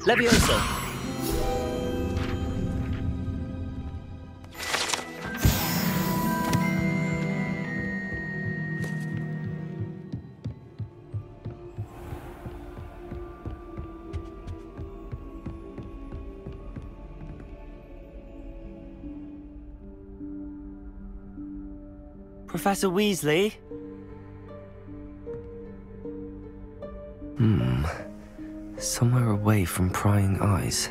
Levioso. Professor Weasley? Somewhere away from prying eyes.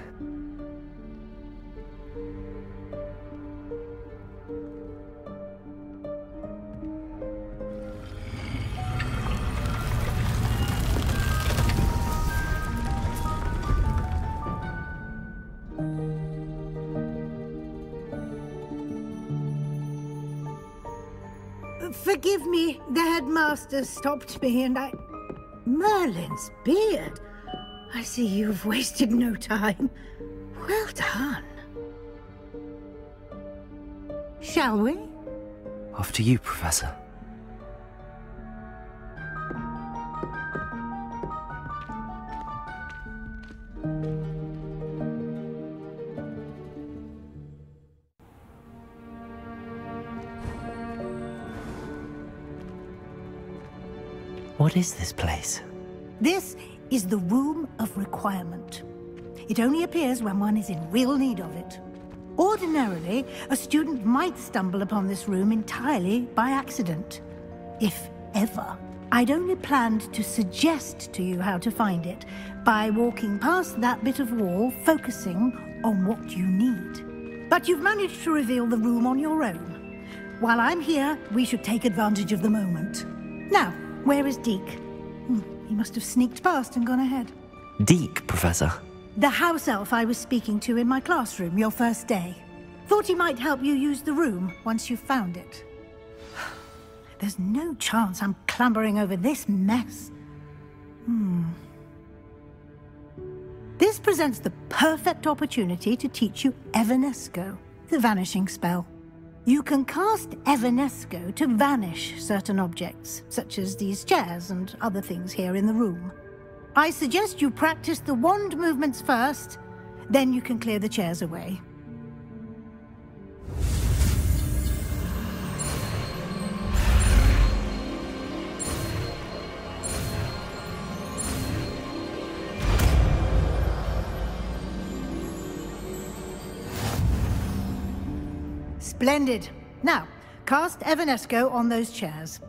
Forgive me, the headmaster stopped me and I... Merlin's beard! I see you've wasted no time. Well done. Shall we? After you, Professor. What is this place? This is the Room of Requirement. It only appears when one is in real need of it. Ordinarily, a student might stumble upon this room entirely by accident, if ever. I'd only planned to suggest to you how to find it by walking past that bit of wall, focusing on what you need. But you've managed to reveal the room on your own. While I'm here, we should take advantage of the moment. Now, where is Deke? He must have sneaked past and gone ahead. Deke, Professor. The house elf I was speaking to in my classroom your first day. Thought he might help you use the room once you've found it. There's no chance I'm clambering over this mess. This presents the perfect opportunity to teach you Evanesco, the vanishing spell. You can cast Evanesco to vanish certain objects, such as these chairs and other things here in the room. I suggest you practice the wand movements first, then you can clear the chairs away. Splendid. Now, cast Evanesco on those chairs.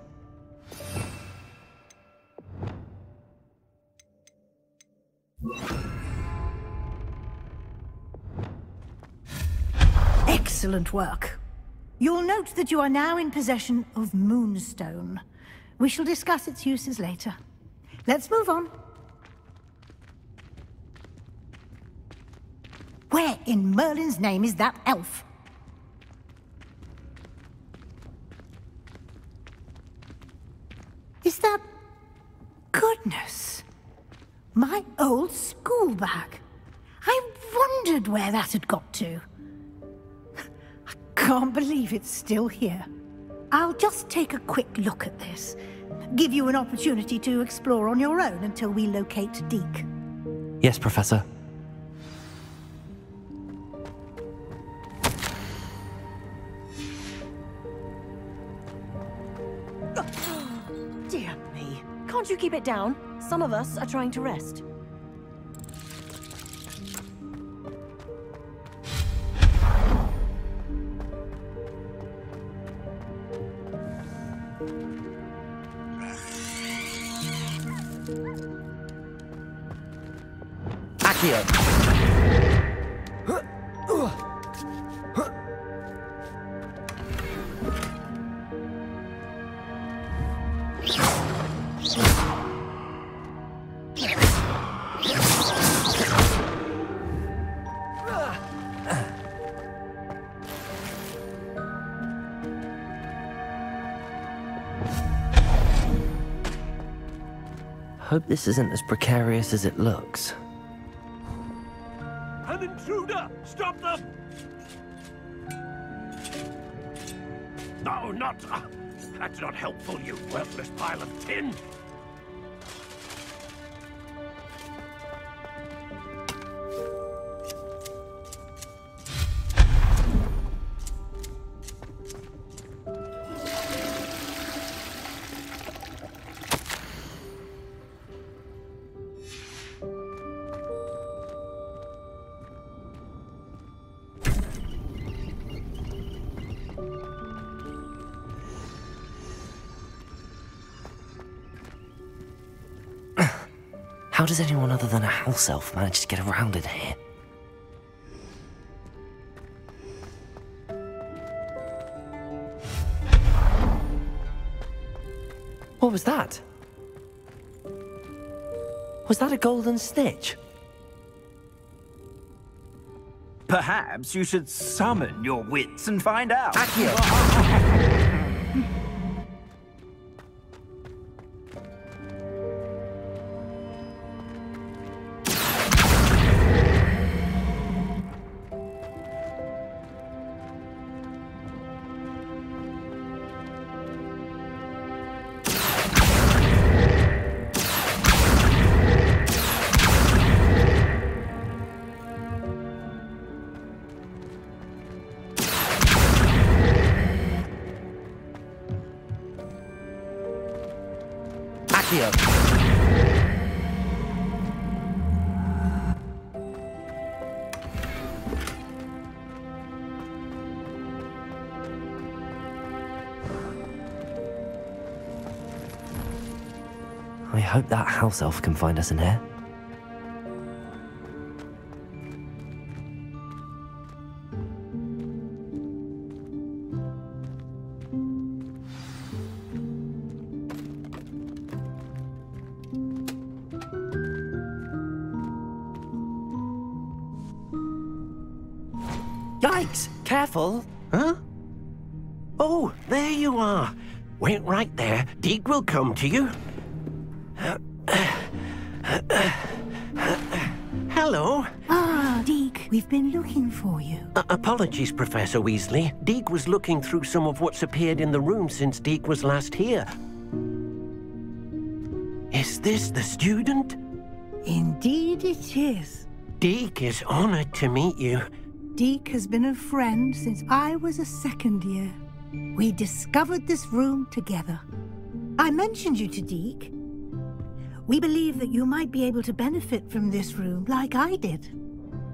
Excellent work. You'll note that you are now in possession of Moonstone. We shall discuss its uses later. Let's move on. Where in Merlin's name is that elf? Is that... Goodness! My old school bag. I wondered where that had got to. I can't believe it's still here. I'll just take a quick look at this. Give you an opportunity to explore on your own until we locate Deke. Yes, Professor. Dear me. Can't you keep it down? Some of us are trying to rest. Accio. Hope this isn't as precarious as it looks. An intruder! Stop them! No, not... that's not helpful, you worthless pile of tin! How does anyone other than a house elf manage to get around in here? What was that? Was that a golden snitch? Perhaps you should summon your wits and find out. I hope that house elf can find us in here. Yikes! Careful! Huh? Oh, there you are. Wait right there. Deke will come to you. Hello. Ah, Deke, we've been looking for you. Apologies, Professor Weasley. Deke was looking through some of what's appeared in the room since Deke was last here. Is this the student? Indeed it is. Deke is honored to meet you. Deke has been a friend since I was a second year. We discovered this room together. I mentioned you to Deke. We believe that you might be able to benefit from this room like I did.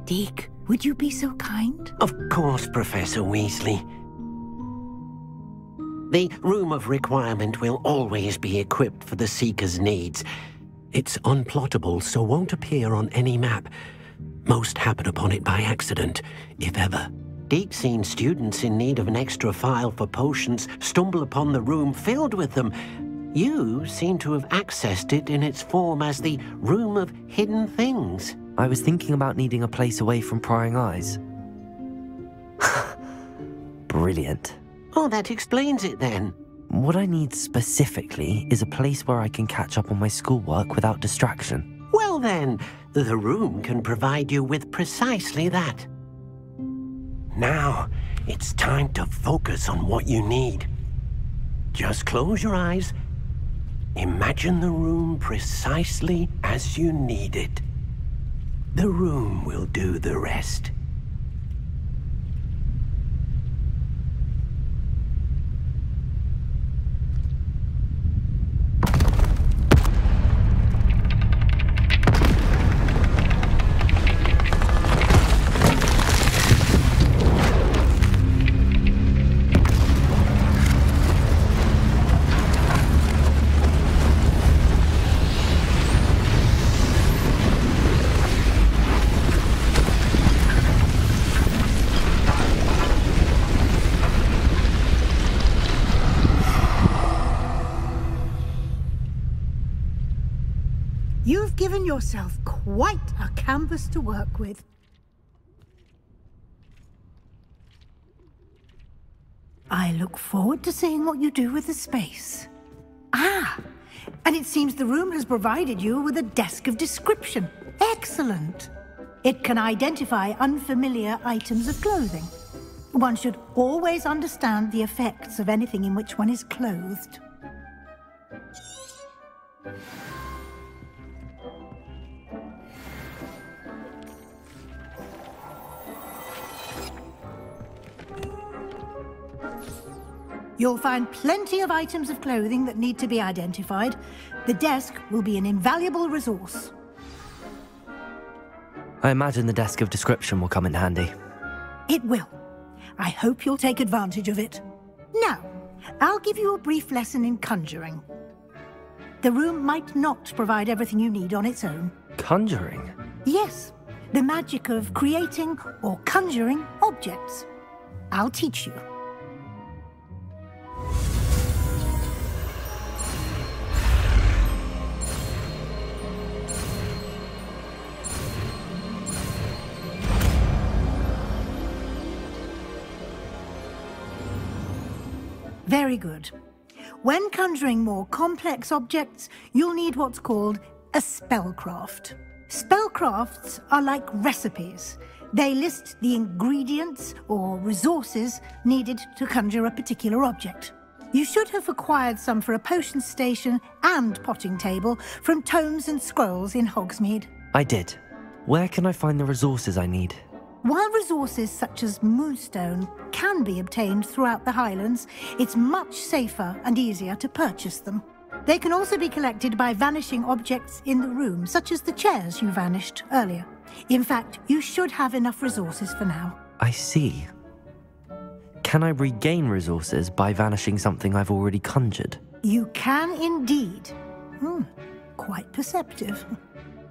Deke, would you be so kind? Of course, Professor Weasley. The Room of Requirement will always be equipped for the Seeker's needs. It's unplottable, so won't appear on any map. Most happen upon it by accident, if ever. Deke's seen students in need of an extra file for potions stumble upon the room filled with them. You seem to have accessed it in its form as the Room of Hidden Things. I was thinking about needing a place away from prying eyes. Brilliant. Oh, that explains it then. What I need specifically is a place where I can catch up on my schoolwork without distraction. Well then, the room can provide you with precisely that. Now, it's time to focus on what you need. Just close your eyes. Imagine the room precisely as you need it. The room will do the rest. You've given yourself quite a canvas to work with. I look forward to seeing what you do with the space. Ah, and it seems the room has provided you with a desk of description. Excellent. It can identify unfamiliar items of clothing. One should always understand the effects of anything in which one is clothed. You'll find plenty of items of clothing that need to be identified. The desk will be an invaluable resource. I imagine the desk of description will come in handy. It will. I hope you'll take advantage of it. Now, I'll give you a brief lesson in conjuring. The room might not provide everything you need on its own. Conjuring? Yes, the magic of creating or conjuring objects. I'll teach you. Very good. When conjuring more complex objects, you'll need what's called a spellcraft. Spellcrafts are like recipes. They list the ingredients or resources needed to conjure a particular object. You should have acquired some for a potion station and potting table from tomes and scrolls in Hogsmeade. I did. Where can I find the resources I need? While resources such as moonstone can be obtained throughout the Highlands, it's much safer and easier to purchase them. They can also be collected by vanishing objects in the room, such as the chairs you vanished earlier. In fact, you should have enough resources for now. I see. Can I regain resources by vanishing something I've already conjured? You can indeed. Quite perceptive.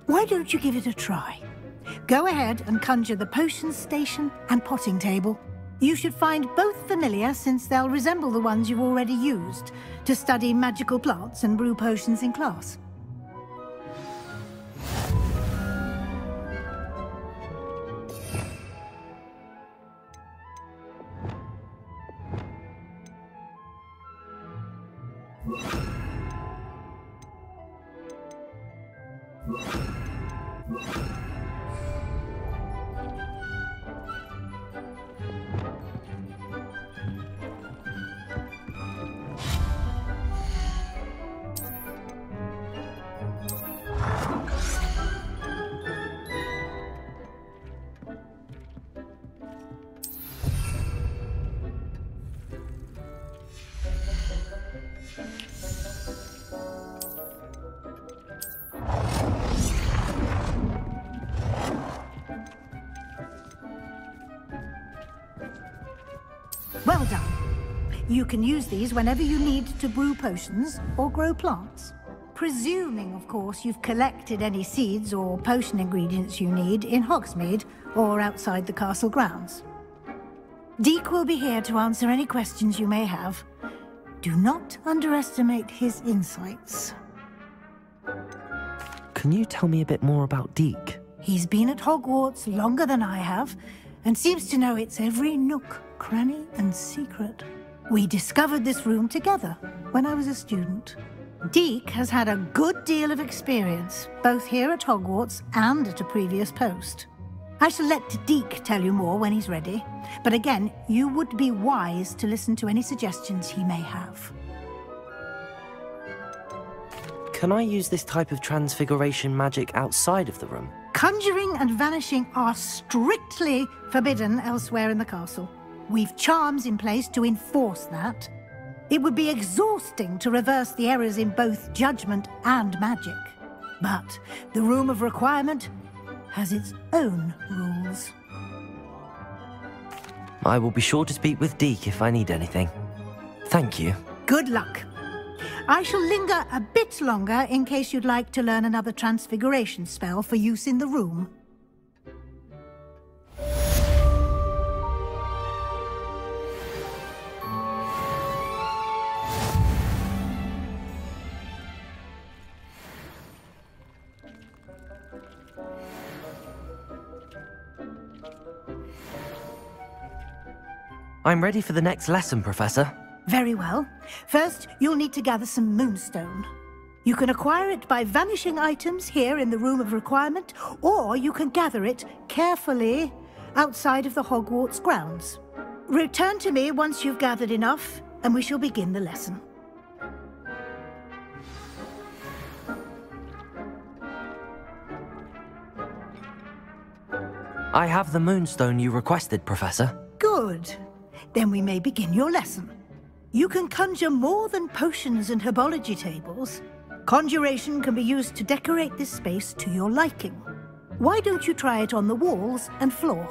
Why don't you give it a try? Go ahead and conjure the potion station and potting table. You should find both familiar, since they'll resemble the ones you've already used to study magical plants and brew potions in class. Well done. You can use these whenever you need to brew potions or grow plants. Presuming, of course, you've collected any seeds or potion ingredients you need in Hogsmeade or outside the castle grounds. Deek will be here to answer any questions you may have. Do not underestimate his insights. Can you tell me a bit more about Deek? He's been at Hogwarts longer than I have, and seems to know its every nook, cranny, and secret. We discovered this room together when I was a student. Deek has had a good deal of experience, both here at Hogwarts and at a previous post. I shall let Deek tell you more when he's ready, but again, you would be wise to listen to any suggestions he may have. Can I use this type of transfiguration magic outside of the room? Conjuring and vanishing are strictly forbidden elsewhere in the castle. We've charms in place to enforce that. It would be exhausting to reverse the errors in both judgment and magic. But the Room of Requirement has its own rules. I will be sure to speak with Deek if I need anything. Thank you. Good luck. I shall linger a bit longer in case you'd like to learn another transfiguration spell for use in the room. I'm ready for the next lesson, Professor. Very well. First, you'll need to gather some moonstone. You can acquire it by vanishing items here in the Room of Requirement, or you can gather it carefully outside of the Hogwarts grounds. Return to me once you've gathered enough, and we shall begin the lesson. I have the moonstone you requested, Professor. Good. Then we may begin your lesson. You can conjure more than potions and herbology tables. Conjuration can be used to decorate this space to your liking. Why don't you try it on the walls and floor?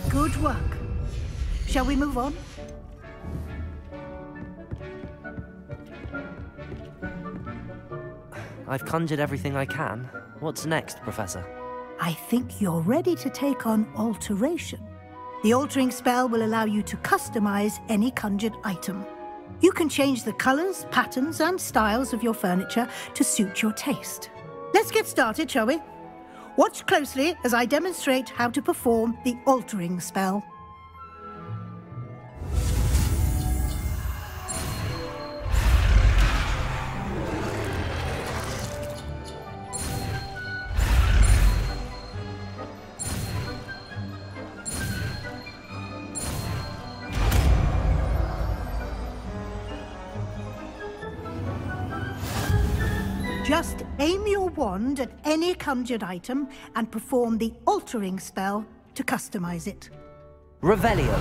Good work. Shall we move on? I've conjured everything I can. What's next, Professor? I think you're ready to take on alteration. The altering spell will allow you to customize any conjured item. You can change the colors, patterns, and styles of your furniture to suit your taste. Let's get started, shall we? Watch closely as I demonstrate how to perform the altering spell. Just aim your wand at any conjured item and perform the altering spell to customize it. Revelio.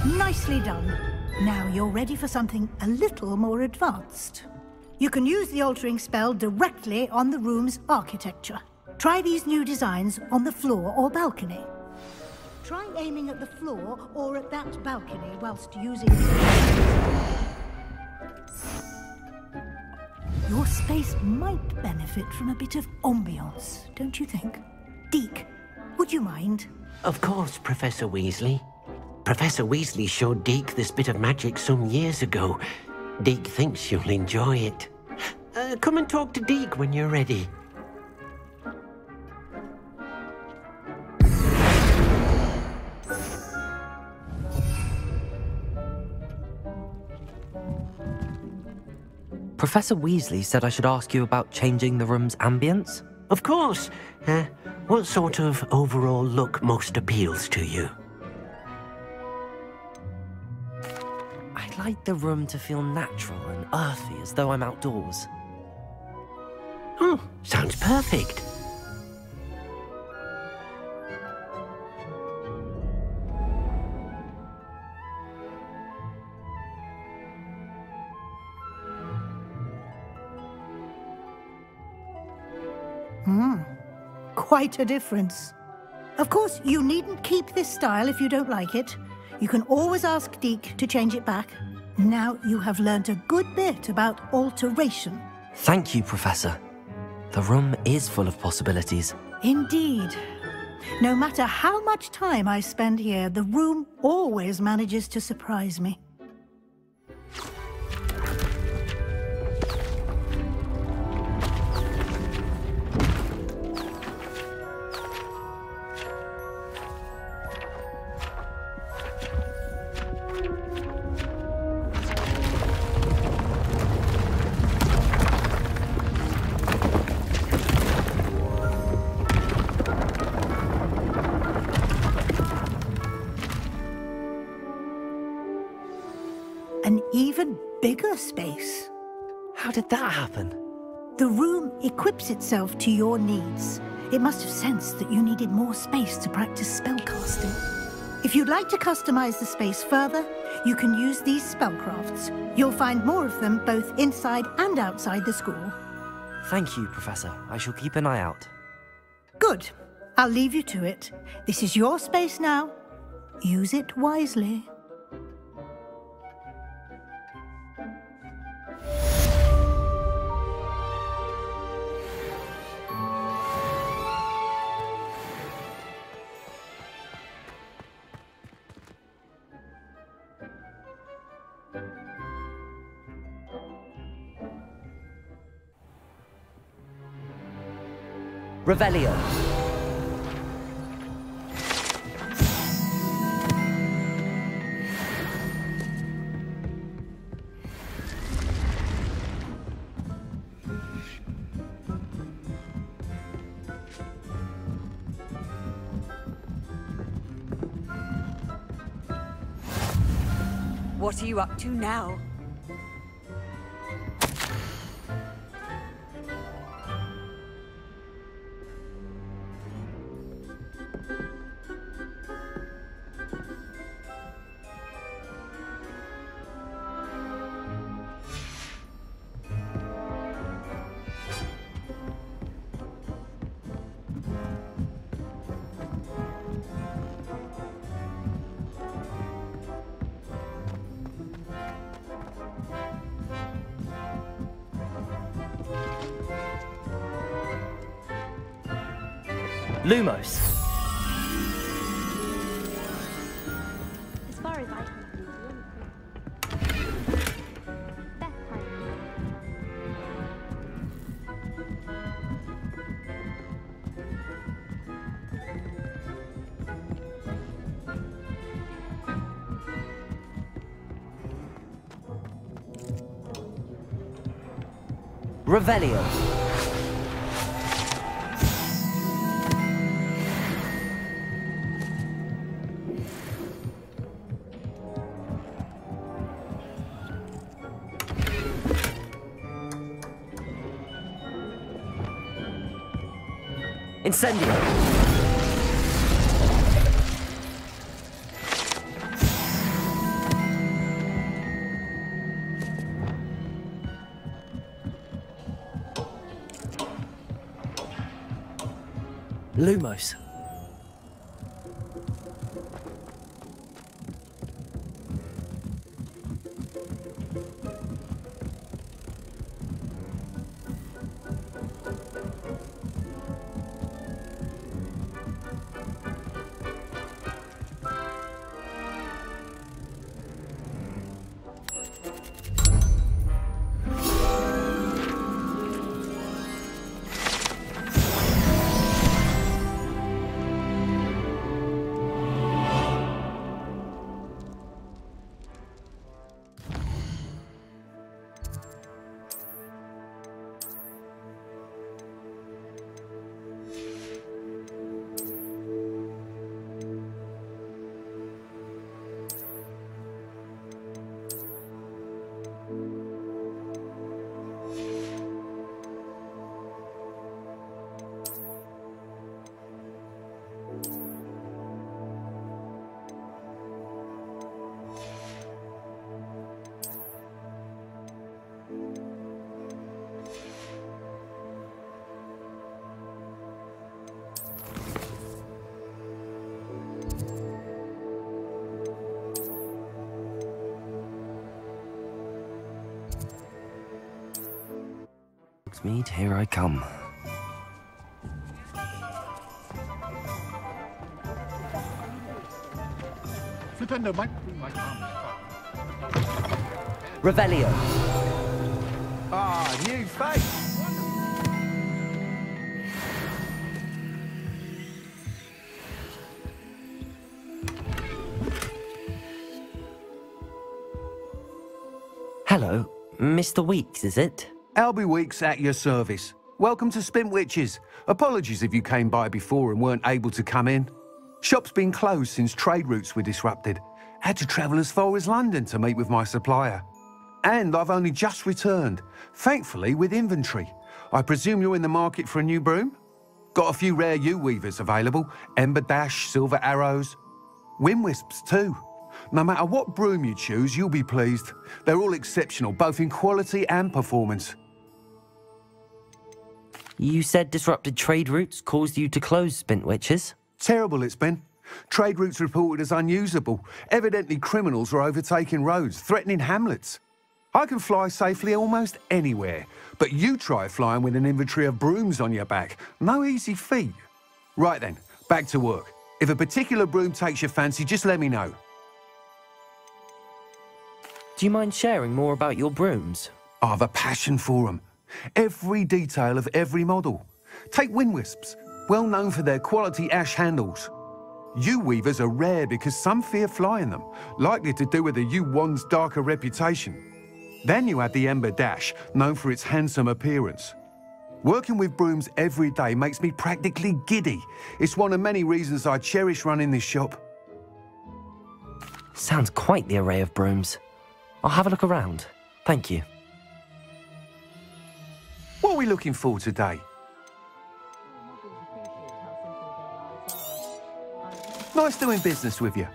Nicely done. Now you're ready for something a little more advanced. You can use the altering spell directly on the room's architecture. Try these new designs on the floor or balcony. Try aiming at the floor or at that balcony whilst using Your space might benefit from a bit of ambiance, don't you think? Deke, would you mind? Of course, Professor Weasley. Professor Weasley showed Deke this bit of magic some years ago. Deke thinks you'll enjoy it. Come and talk to Deke when you're ready. Professor Weasley said I should ask you about changing the room's ambience. Of course. What sort of overall look most appeals to you? I'd like the room to feel natural and earthy, as though I'm outdoors. Oh, sounds perfect. Quite a difference. Of course, you needn't keep this style if you don't like it. You can always ask Deke to change it back. Now you have learnt a good bit about alteration. Thank you, Professor. The room is full of possibilities. Indeed. No matter how much time I spend here, the room always manages to surprise me. An even bigger space. How did that happen? The room equips itself to your needs. It must have sensed that you needed more space to practice spellcasting. If you'd like to customize the space further, you can use these spellcrafts. You'll find more of them both inside and outside the school. Thank you, Professor. I shall keep an eye out. Good. I'll leave you to it. This is your space now. Use it wisely. Revelio. What are you up to now? Lumos. As far as I can see, the only best time. Revelio. Incendio. Lumos. Hogsmeade, here I come. Revelio. Ah, new face. Hello, Mr. Weeks, is it? Albie Weeks at your service. Welcome to Spintwitches. Apologies if you came by before and weren't able to come in. Shop's been closed since trade routes were disrupted. Had to travel as far as London to meet with my supplier. And I've only just returned, thankfully with inventory. I presume you're in the market for a new broom? Got a few rare U-weavers available. Ember Dash, Silver Arrows. Wind Wisps too. No matter what broom you choose, you'll be pleased. They're all exceptional, both in quality and performance. You said disrupted trade routes caused you to close Spintwitches? Terrible it's been. Trade routes reported as unusable. Evidently criminals are overtaking roads, threatening hamlets. I can fly safely almost anywhere, but you try flying with an inventory of brooms on your back. No easy feat. Right then, back to work. If a particular broom takes your fancy, just let me know. Do you mind sharing more about your brooms? I've a passion for them. Every detail of every model. Take Wind Wisps, well known for their quality ash handles. U-weavers are rare because some fear flying them, likely to do with the U-wand's darker reputation. Then you add the Ember Dash, known for its handsome appearance. Working with brooms every day makes me practically giddy. It's one of many reasons I cherish running this shop. Sounds quite the array of brooms. I'll have a look around. Thank you. What are we looking for today? Nice doing business with you.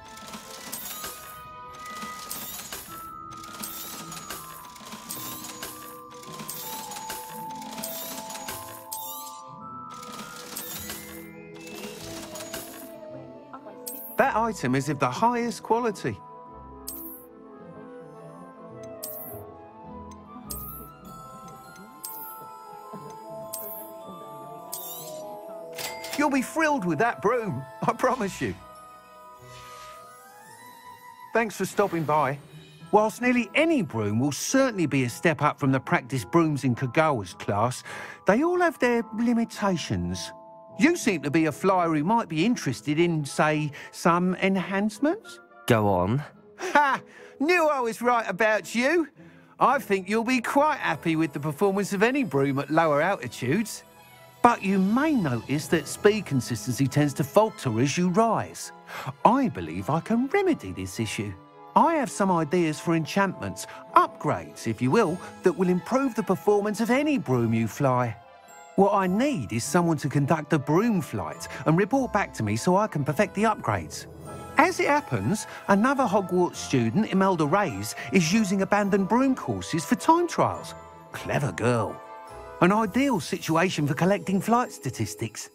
That item is of the highest quality. You'll be thrilled with that broom, I promise you. Thanks for stopping by. Whilst nearly any broom will certainly be a step up from the practice brooms in Kagawa's class, they all have their limitations. You seem to be a flyer who might be interested in, say, some enhancements? Go on. Ha! Knew I was right about you. I think you'll be quite happy with the performance of any broom at lower altitudes. But you may notice that speed consistency tends to falter as you rise. I believe I can remedy this issue. I have some ideas for enchantments, upgrades, if you will, that will improve the performance of any broom you fly. What I need is someone to conduct a broom flight and report back to me so I can perfect the upgrades. As it happens, another Hogwarts student, Imelda Reyes, is using abandoned broom courses for time trials. Clever girl. An ideal situation for collecting flight statistics.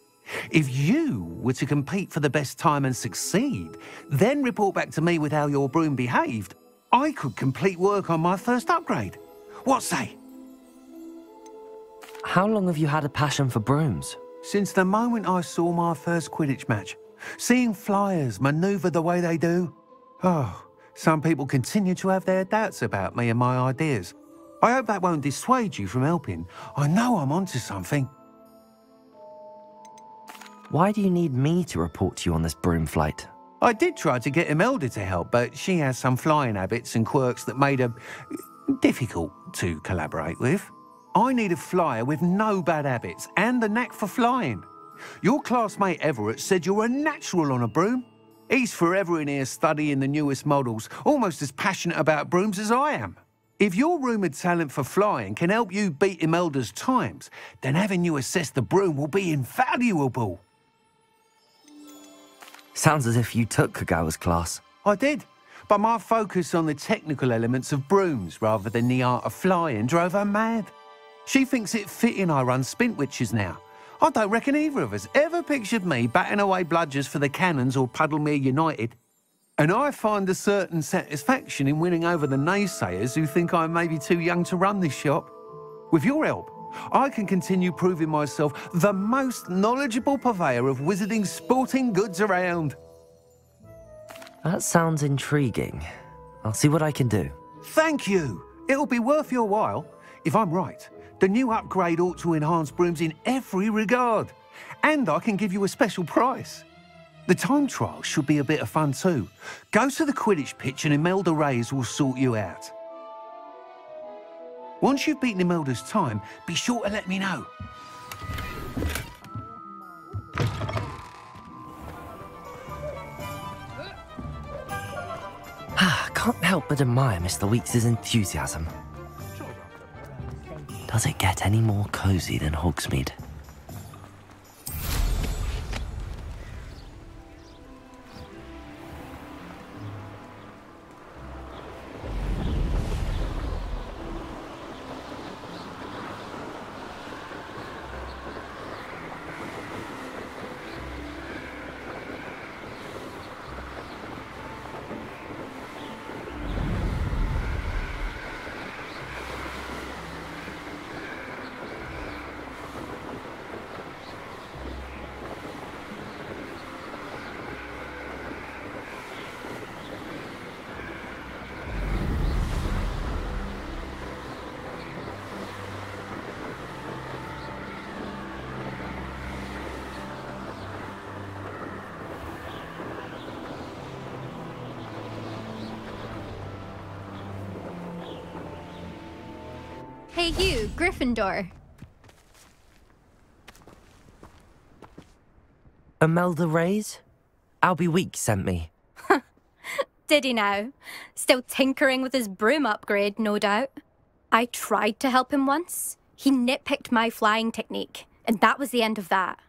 If you were to compete for the best time and succeed, then report back to me with how your broom behaved, I could complete work on my first upgrade. What say? How long have you had a passion for brooms? Since the moment I saw my first Quidditch match. Seeing flyers manoeuvre the way they do. Oh, some people continue to have their doubts about me and my ideas. I hope that won't dissuade you from helping. I know I'm onto something. Why do you need me to report to you on this broom flight? I did try to get Imelda to help, but she has some flying habits and quirks that made her difficult to collaborate with. I need a flyer with no bad habits and the knack for flying. Your classmate Everett said you're a natural on a broom. He's forever in here studying the newest models, almost as passionate about brooms as I am. If your rumoured talent for flying can help you beat Imelda's times, then having you assess the broom will be invaluable. Sounds as if you took Kagawa's class. I did, but my focus on the technical elements of brooms rather than the art of flying drove her mad. She thinks it fitting I run Spintwitches now. I don't reckon either of us ever pictured me batting away bludgers for the Cannons or Puddlemere United. And I find a certain satisfaction in winning over the naysayers who think I may be too young to run this shop. With your help, I can continue proving myself the most knowledgeable purveyor of wizarding sporting goods around. That sounds intriguing. I'll see what I can do. Thank you. It'll be worth your while. If I'm right, the new upgrade ought to enhance brooms in every regard. And I can give you a special price. The time trial should be a bit of fun too. Go to the Quidditch pitch and Imelda Reyes will sort you out. Once you've beaten Imelda's time, be sure to let me know. Can't help but admire Mr. Weeks' enthusiasm. Does it get any more cozy than Hogsmeade? Hey you, Gryffindor. Imelda Reyes? Albie Weeks sent me. Did he now? Still tinkering with his broom upgrade, no doubt. I tried to help him once. He nitpicked my flying technique, and that was the end of that.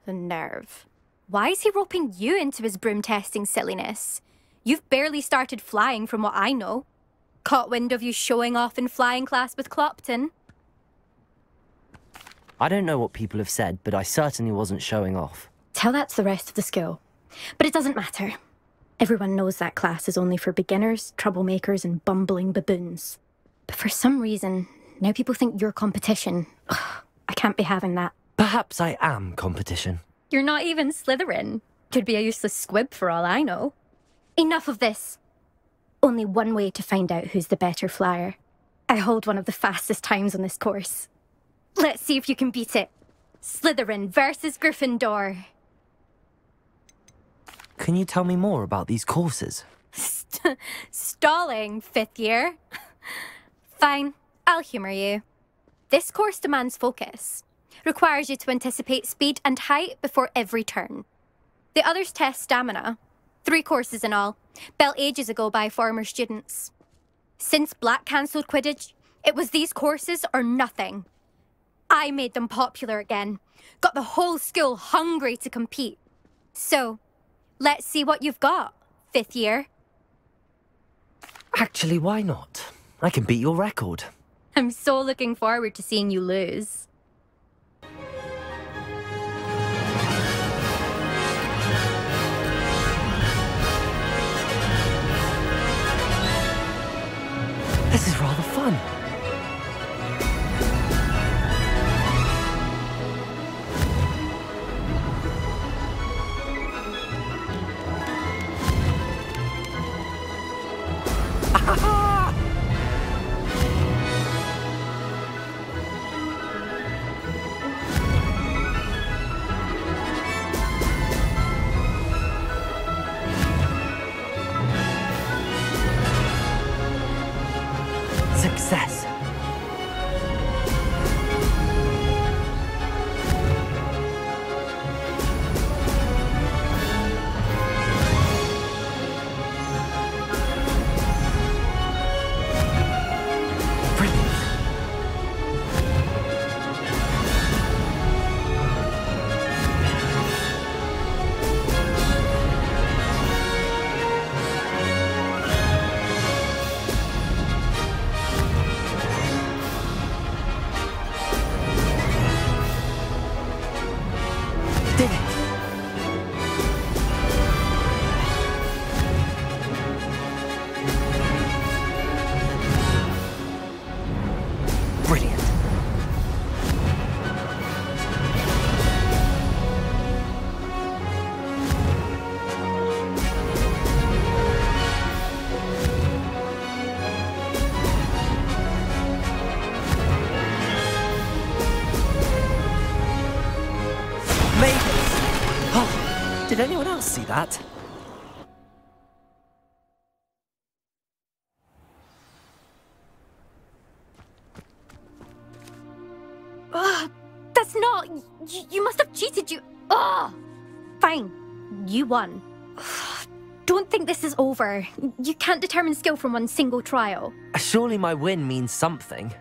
The nerve. Why is he roping you into his broom testing silliness? You've barely started flying from what I know. Caught wind of you showing off in flying class with Clopton. I don't know what people have said, but I certainly wasn't showing off. Tell that to the rest of the school. But it doesn't matter. Everyone knows that class is only for beginners, troublemakers, and bumbling baboons. But for some reason, now people think you're competition. Ugh, I can't be having that. Perhaps I am competition. You're not even Slytherin. Could be a useless squib for all I know. Enough of this. Only one way to find out who's the better flyer. I hold one of the fastest times on this course. Let's see if you can beat it. Slytherin versus Gryffindor. Can you tell me more about these courses? Stalling, 5th year. Fine, I'll humour you. This course demands focus. Requires you to anticipate speed and height before every turn. The others test stamina. 3 courses in all, built ages ago by former students. Since Black cancelled Quidditch, it was these courses or nothing. I made them popular again, got the whole school hungry to compete. So, let's see what you've got, 5th year. Actually, why not? I can beat your record. I'm so looking forward to seeing you lose. This is rather fun. Success. Did anyone else see that? That's not... You must have cheated, you... Ugh! Fine. You won. Don't think this is over. You can't determine skill from one single trial. Surely my win means something.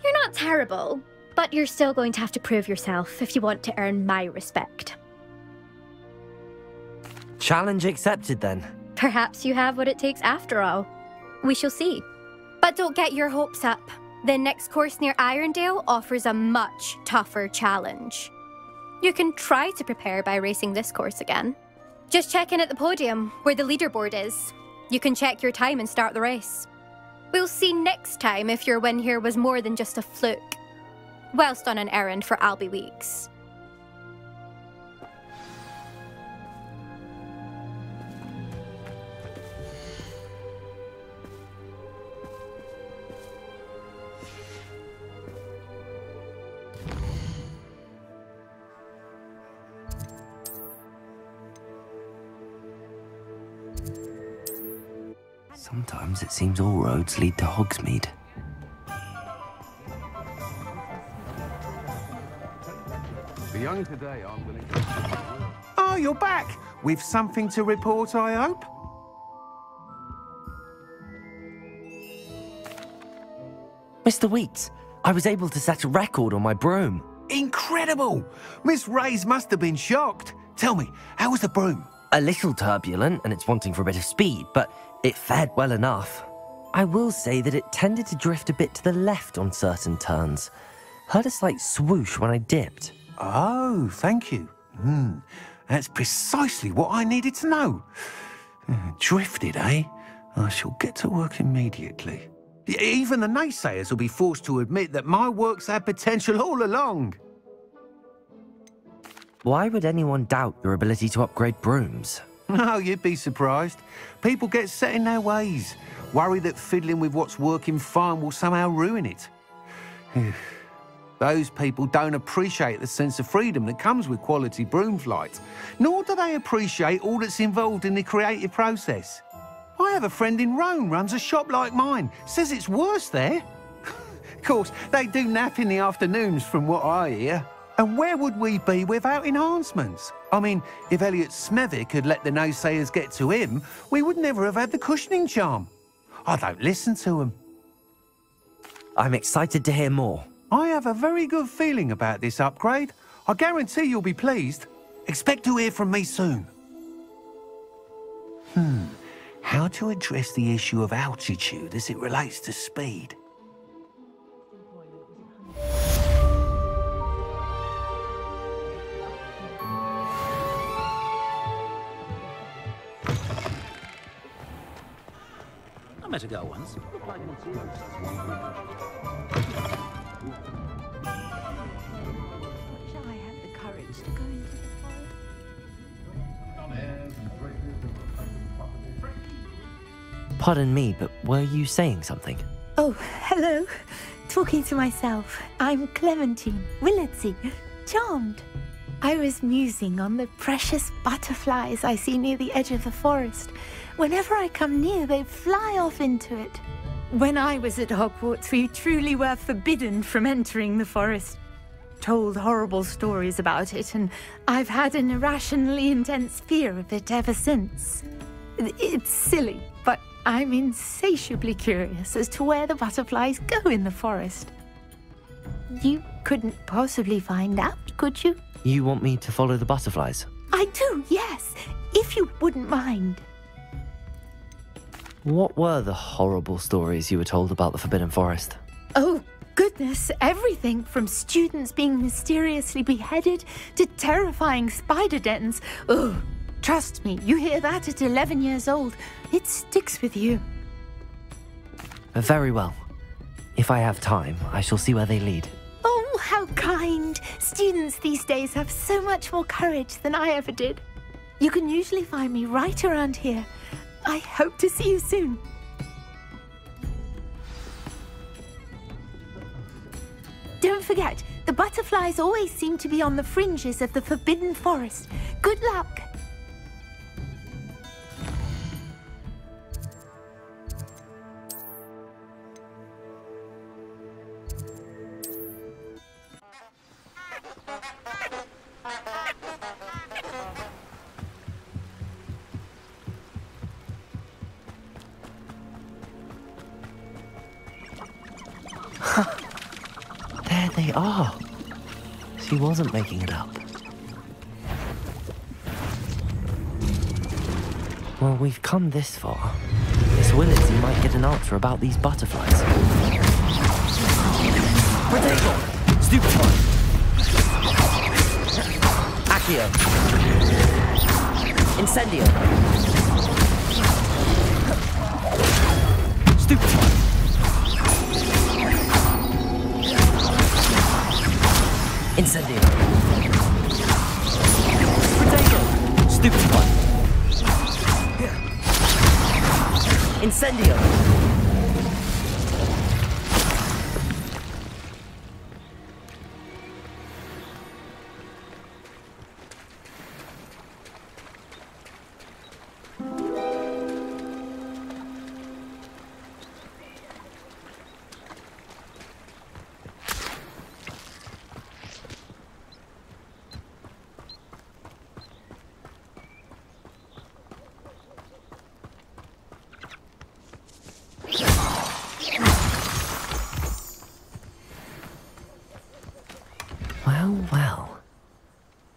You're not terrible, but you're still going to have to prove yourself if you want to earn my respect. Challenge accepted, then. Perhaps you have what it takes after all. We shall see. But don't get your hopes up. The next course near Irondale offers a much tougher challenge. You can try to prepare by racing this course again. Just check in at the podium, where the leaderboard is. You can check your time and start the race. We'll see next time if your win here was more than just a fluke, whilst on an errand for Albie Weeks. Sometimes it seems all roads lead to Hogsmeade. The young today aren't willing to... Oh, you're back! With something to report, I hope? Mr. Weeks, I was able to set a record on my broom. Incredible! Miss Reyes must have been shocked. Tell me, how was the broom? A little turbulent, and it's wanting for a bit of speed, but it fared well enough. I will say that it tended to drift a bit to the left on certain turns. Heard a slight swoosh when I dipped. Oh, thank you. That's precisely what I needed to know. Drifted, eh? I shall get to work immediately. Even the naysayers will be forced to admit that my work's had potential all along. Why would anyone doubt your ability to upgrade brooms? Oh, you'd be surprised. People get set in their ways, worry that fiddling with what's working fine will somehow ruin it. Those people don't appreciate the sense of freedom that comes with quality broom flight, nor do they appreciate all that's involved in the creative process. I have a friend in Rome runs a shop like mine, says it's worse there. Of course, they do nap in the afternoons from what I hear. And where would we be without enhancements? I mean, if Elliot Smethwick had let the naysayers get to him, we would never have had the cushioning charm. I don't listen to them. I'm excited to hear more. I have a very good feeling about this upgrade. I guarantee you'll be pleased. Expect to hear from me soon. How to address the issue of altitude as it relates to speed? I met a girl once. Shall I have the courage to go into the forest? Pardon me, but were you saying something? Oh, hello. Talking to myself. I'm Clementine Willardsey. Charmed. I was musing on the precious butterflies I see near the edge of the forest. Whenever I come near, they fly off into it. When I was at Hogwarts, we truly were forbidden from entering the forest. Told horrible stories about it, and I've had an irrationally intense fear of it ever since. It's silly, but I'm insatiably curious as to where the butterflies go in the forest. You couldn't possibly find out, could you? You want me to follow the butterflies? I do, yes, if you wouldn't mind. What were the horrible stories you were told about the Forbidden Forest? Oh, goodness, everything from students being mysteriously beheaded to terrifying spider dens. Oh, trust me, you hear that at 11 years old, it sticks with you. Very well. If I have time, I shall see where they lead. Oh, how kind. Students these days have so much more courage than I ever did. You can usually find me right around here. I hope to see you soon. Don't forget, The butterflies always seem to be on the fringes of the forbidden forest. Good luck! There they are. She wasn't making it up. Well, we've come this far. Miss Willitsy might get an answer about these butterflies. Potato! Stupid one! Accio! Incendio! Stupid one! Incendio! Potato! Stupid one! Incendio! Well, well.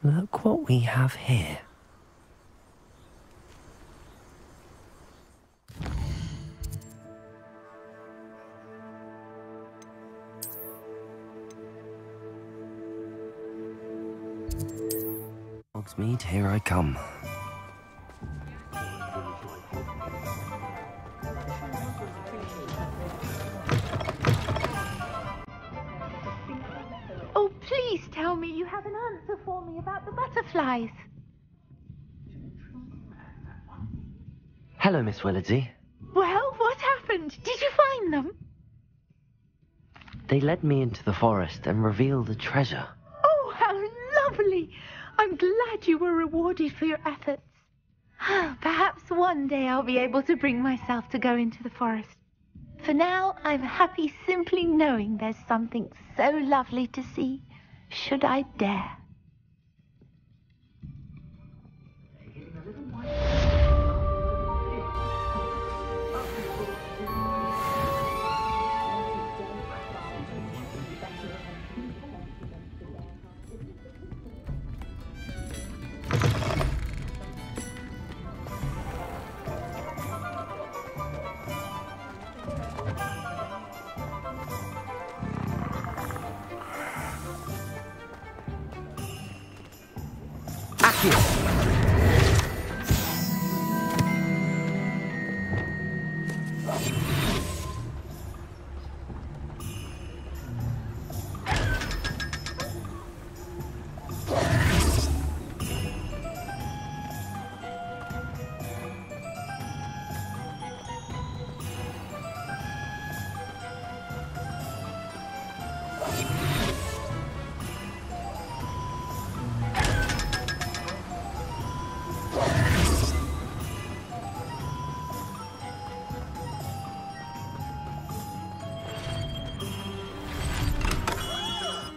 Look what we have here. Hogsmeade, here I come. Oh, please tell me you have an answer for me about the butterflies. Hello, Miss Willitsy. Well, what happened? Did you find them? They led me into the forest and revealed a treasure. Oh, how lovely! I'm glad you were rewarded for your efforts. Perhaps one day I'll be able to bring myself to go into the forest. For now, I'm happy simply knowing there's something so lovely to see, should I dare.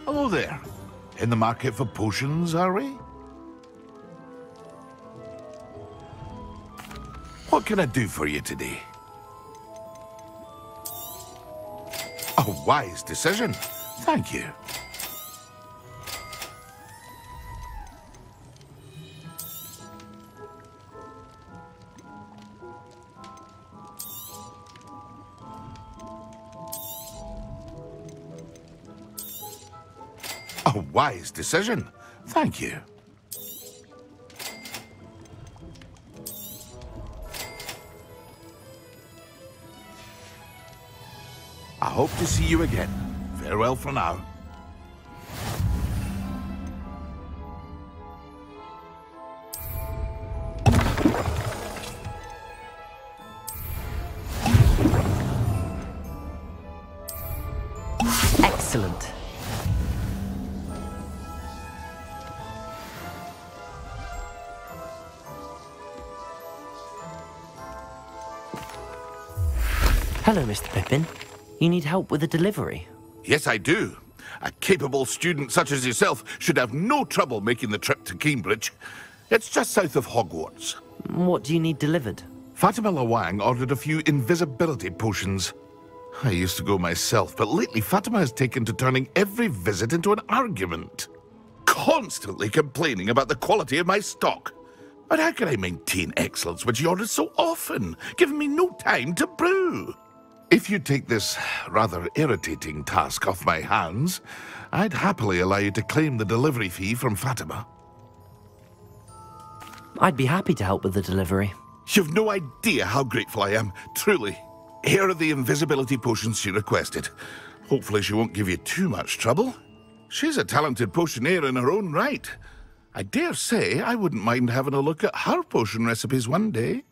Hello there. In the market for potions, are we? What can I do for you today? A wise decision. Thank you. A wise decision. Thank you. I hope to see you again. Farewell for now. Excellent. Hello, Mr. Pippin. You need help with a delivery? Yes, I do. A capable student such as yourself should have no trouble making the trip to Cambridge. It's just south of Hogwarts. What do you need delivered? Fatima Lawang ordered a few invisibility potions. I used to go myself, but lately Fatima has taken to turning every visit into an argument. Constantly complaining about the quality of my stock. But how can I maintain excellence when she orders so often, giving me no time to brew? If you take this rather irritating task off my hands, I'd happily allow you to claim the delivery fee from Fatima. I'd be happy to help with the delivery. You've no idea how grateful I am, truly. Here are the invisibility potions she requested. Hopefully she won't give you too much trouble. She's a talented potioneer in her own right. I dare say I wouldn't mind having a look at her potion recipes one day.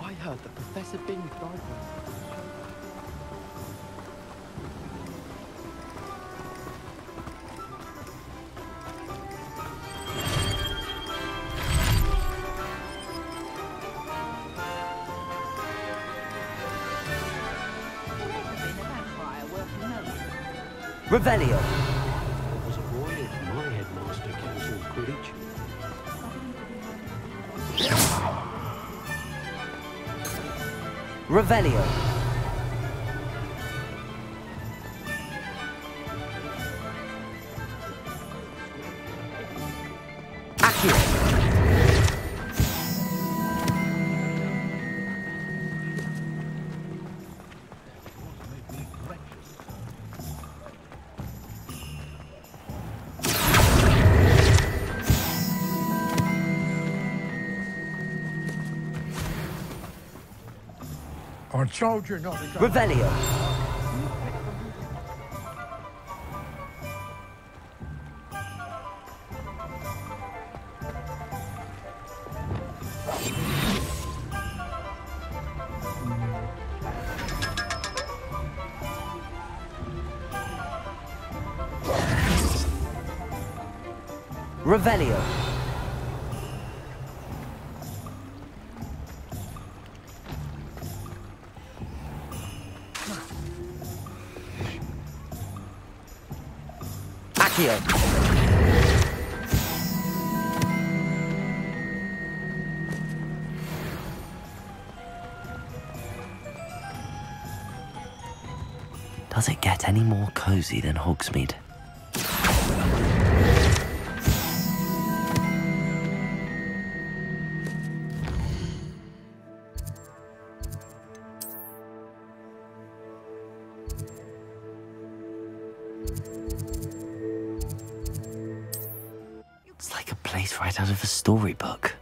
I heard that Professor Bin died. Revelio. Was a boy at my headmaster council Quidditch. Revelio. Accio. On soldier, not a gun. Revelio. Revelio. Accio. Does it get any more cozy than Hogsmeade? It's like a place right out of a storybook.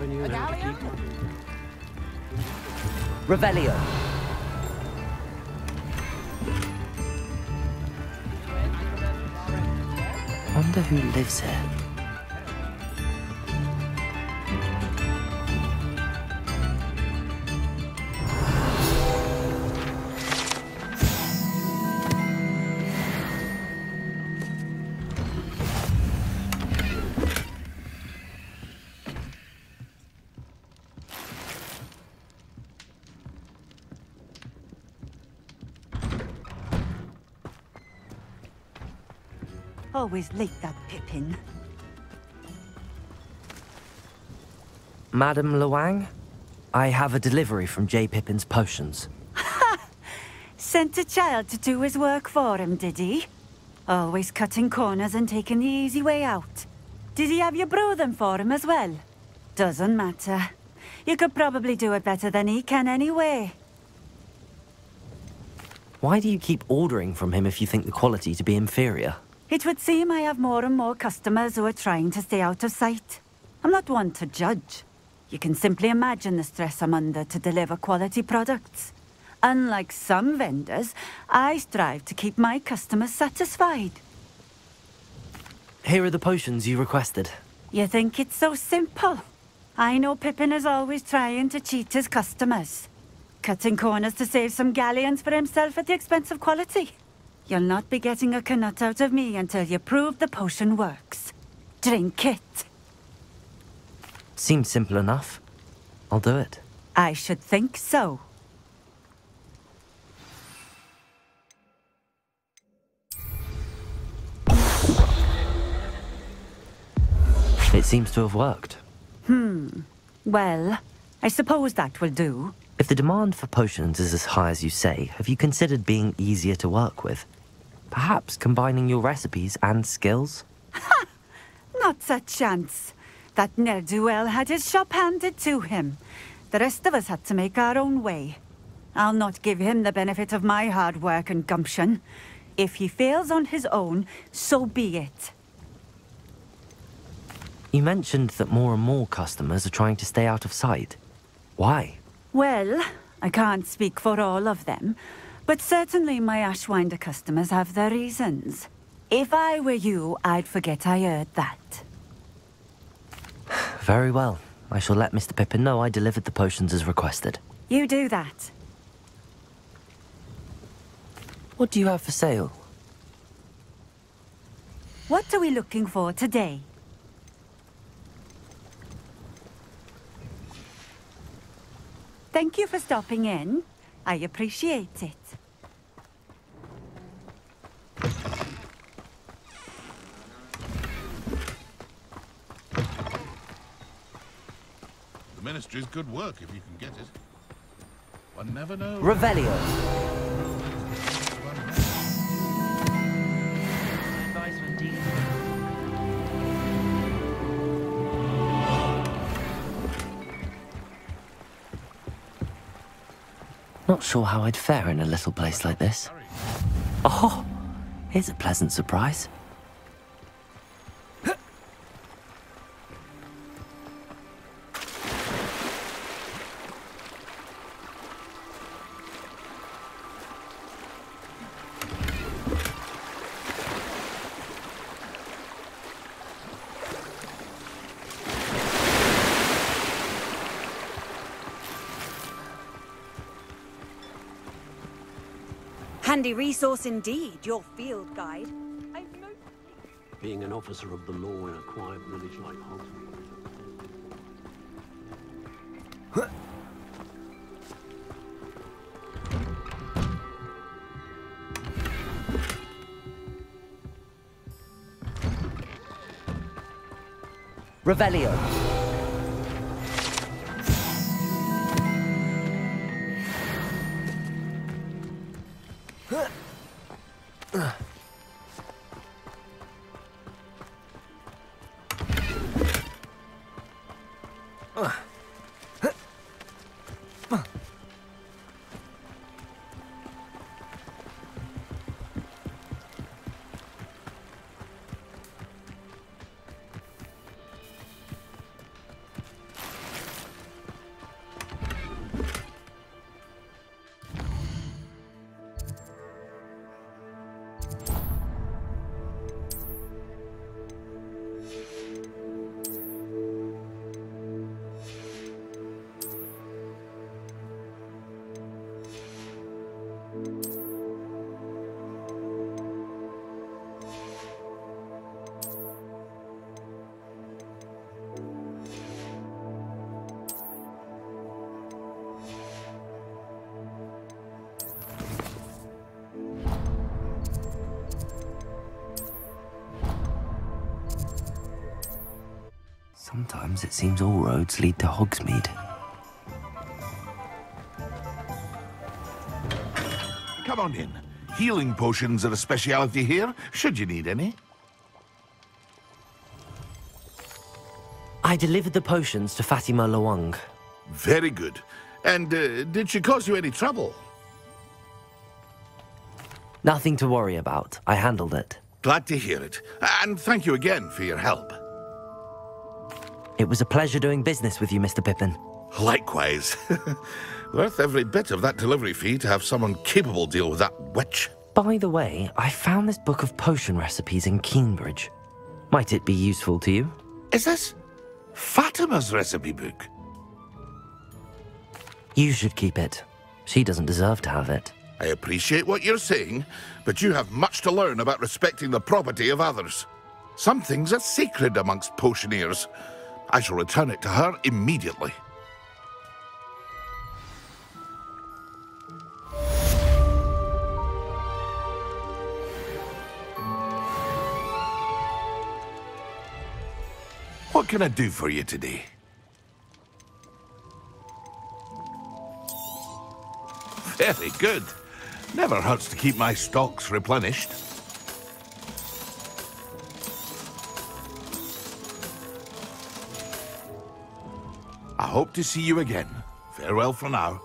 never knew how to keep them. Revelio. Wonder who lives here. Always late, that Pippin. Madam Luang, I have a delivery from J. Pippin's Potions. Ha! Sent a child to do his work for him, did he? Always cutting corners and taking the easy way out. Did he have you brew them for him as well? Doesn't matter. You could probably do it better than he can anyway. Why do you keep ordering from him if you think the quality to be inferior? It would seem I have more and more customers who are trying to stay out of sight. I'm not one to judge. You can simply imagine the stress I'm under to deliver quality products. Unlike some vendors, I strive to keep my customers satisfied. Here are the potions you requested. You think it's so simple? I know Pippin is always trying to cheat his customers. Cutting corners to save some galleons for himself at the expense of quality. You'll not be getting a canut out of me until you prove the potion works. Drink it. Seems simple enough. I'll do it. I should think so. It seems to have worked. Well, I suppose that will do. If the demand for potions is as high as you say, have you considered being easier to work with? Perhaps combining your recipes and skills? Ha! Not a chance. That ne'er-do-well had his shop handed to him. The rest of us had to make our own way. I'll not give him the benefit of my hard work and gumption. If he fails on his own, so be it. You mentioned that more and more customers are trying to stay out of sight. Why? Well, I can't speak for all of them, but certainly my Ashwinder customers have their reasons. If I were you, I'd forget I heard that. Very well. I shall let Mr. Pippin know I delivered the potions as requested. You do that. What do you have for sale? What are we looking for today? Thank you for stopping in. I appreciate it. The Ministry's good work if you can get it. One never knows. Revelio. Not sure how I'd fare in a little place like this. Oh, here's a pleasant surprise. Handy resource indeed, your field guide. Being an officer of the law in a quiet village like Hogsmeade. Revelio. Sometimes it seems all roads lead to Hogsmeade. Come on in. Healing potions are a speciality here, should you need any. I delivered the potions to Fatima Lawang. Very good. And did she cause you any trouble? Nothing to worry about. I handled it. Glad to hear it. And thank you again for your help. It was a pleasure doing business with you, Mr. Pippin. Likewise. Worth every bit of that delivery fee to have someone capable deal with that witch. By the way, I found this book of potion recipes in Cambridge. Might it be useful to you? Is this Fatima's recipe book? You should keep it. She doesn't deserve to have it. I appreciate what you're saying, but you have much to learn about respecting the property of others. Some things are sacred amongst potioneers. I shall return it to her immediately. What can I do for you today? Very good. Never hurts to keep my stocks replenished. I hope to see you again. Farewell for now.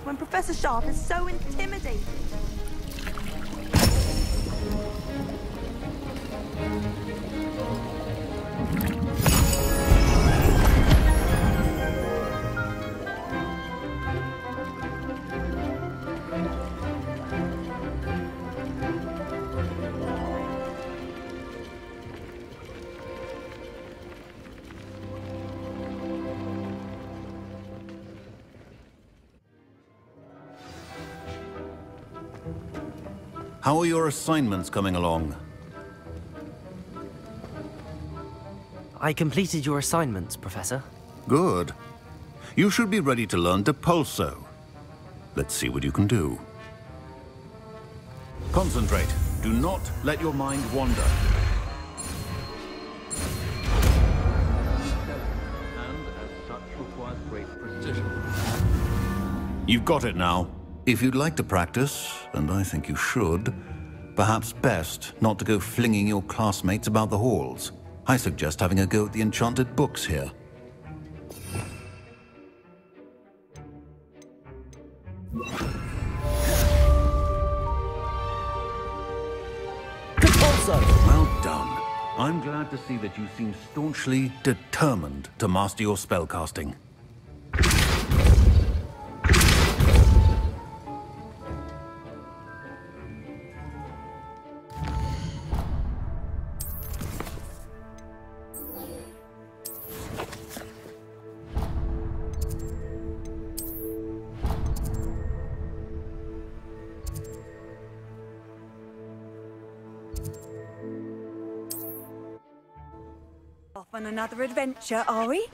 When Professor Sharp is so intimidating. How are your assignments coming along? I completed your assignments, Professor. Good. You should be ready to learn Depulso. Let's see what you can do. Concentrate. Do not let your mind wander. And as such requires great precision. You've got it now. If you'd like to practice, and I think you should, perhaps best not to go flinging your classmates about the halls. I suggest having a go at the enchanted books here. Well done. I'm glad to see that you seem staunchly determined to master your spellcasting. Off on another adventure, are we?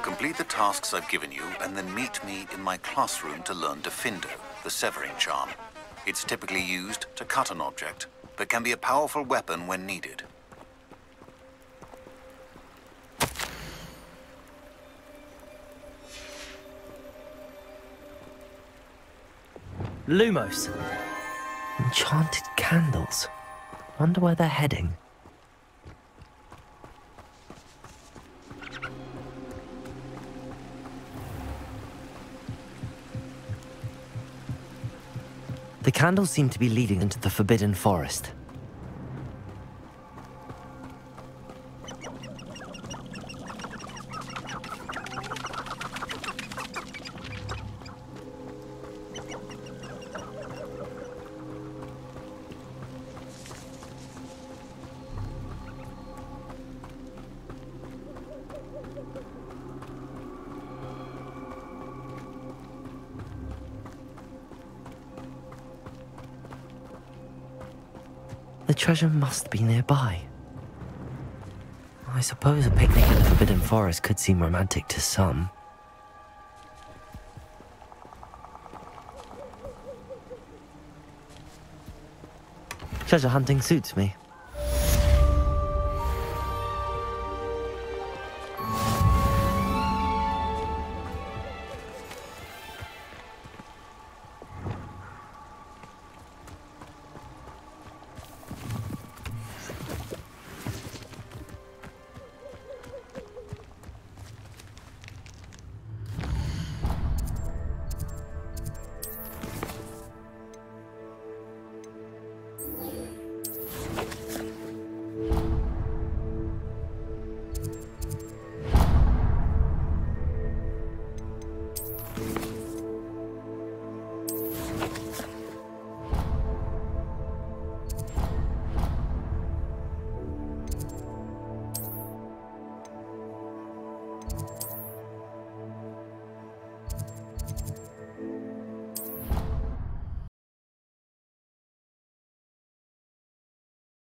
Complete the tasks I've given you, and then meet me in my classroom to learn Defindo, the severing charm. It's typically used to cut an object, but can be a powerful weapon when needed. Lumos. Enchanted candles. Wonder where they're heading. The candles seem to be leading into the Forbidden Forest. treasure must be nearby. I suppose a picnic in the Forbidden Forest could seem romantic to some. Treasure hunting suits me.